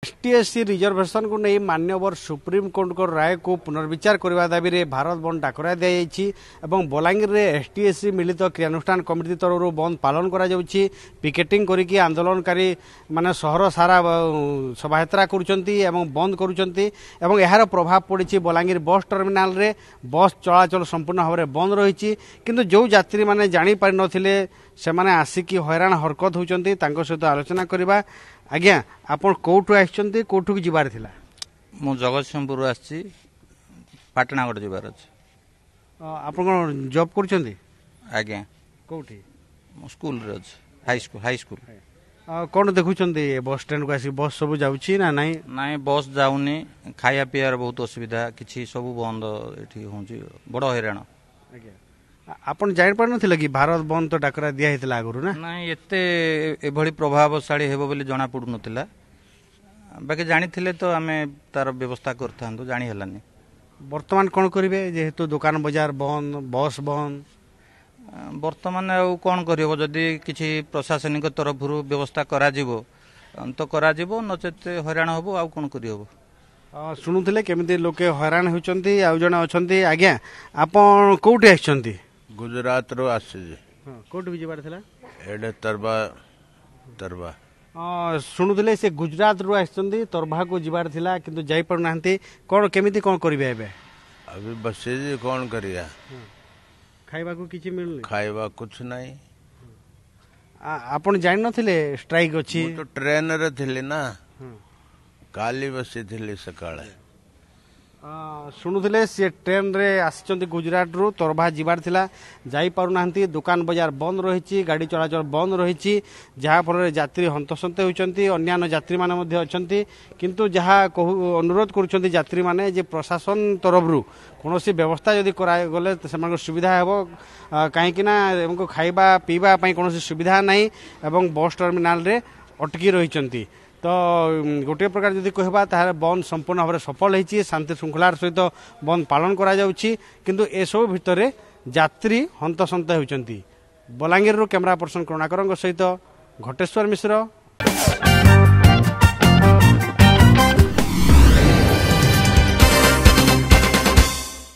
एसटीएससी reservation को नहीं मान्यवर सुप्रीम कोर्ट को राय को पुनर्विचार करने दाबी में भारत बंद डाकरा दी बलांगीर में एसटीएससी मिलित क्रियानुष्ठान कमिटी तरफ बंद पालन करा पिकेटिंग करके आंदोलनकारी माने सहर सारा शोभायात्रा बंद करुँच यार प्रभाव पड़ी बलांगीर बस टर्मिनाल रे बस चलाचल संपूर्ण भाव में बंद रही किंतु जो यात्री मैंने जापार नथिले से मैंने आसिकी हैरान हरकत होती सहित आलोचना करवा। आज्ञा आपण कोठु आछंती कोठु की जिबार थिला मु जगतसिंहपुर आछि पाटनागढ़ जिबार अछि आपण कोन जॉब करछंती आज्ञा कोठी स्कूल रे अछि हाई स्कूल कोन देखुछंती बस स्टैंड को आसी बस सब जाउची ना नाही नाही बस जाउनी खाया पियार बहुत असुविधा किछि सब बंद एठी होंची बड़ हैरान आज्ञा आपण जानि पार नथिले कि भारत बंद तो डाकरा दिया हेतला आगुरु ना नाही एते एभली प्रभावशाली हेबो बोली जणा पडु नथिला बाकी जानिथिले तो आमे तार व्यवस्था करथांदो जानि हलानी वर्तमान कोन करिवे जेहेतु दुकान बाजार बंद बस बंद वर्तमान आ कोन करियो जदी किछि प्रशासनिक तरफरु व्यवस्था करा जिवो तो करा जिवो नचेत हैरान होबो आ कोन करियो शुणुले केमिति लोके हैरान होचंती आ जणा अछंती। आज्ञा आपण कोठी आछंती गुजरात रो आसे कोठी भी जिबार थिला एडे तरबा तरबा शुणुले से गुजरात रो आछंती तरबा को जिबार थिला किंतु जाई पर नाहंती कोन केमिति कोन करिवे एबे अभी बसे जे कोन करिया खाइबा को किछि मिलले खाइबा कुछ नहीं आपण जानि नथिले स्ट्राइक अछि तो ट्रेन रे थिले ना काली बसी थिले सकाळे शुणुले सी ट्रेन रे आसी गुजरात रु तरभा जिबार थिला जाई पारु नाहंती दुकान बाजार बंद रही गाड़ी चलाचल बंद रही जहाँफल यात्री हंतसंत होती अन्य यात्री माने मध्य अछंती किंतु जहाँ अनुरोध करुछंती यात्री माने जे प्रशासन तरफ रु कौन व्यवस्था जदि करागले से सुविधा हेबो कहीं ना खाइबा पीबा कौन सुविधा नहीं एवं बस टर्मिनाल रे अटकी रही तो गोटे प्रकार जदि कहबा ताहार बंद संपूर्ण भाव में सफल होती शांति श्रृंखलार सहित बंद पालन करा जाउछि किंतु ए सब भितर यात्री हंतसंत होती। बलांगीर कैमरा पर्सन करुणाकर सहित घटेश्वर मिश्र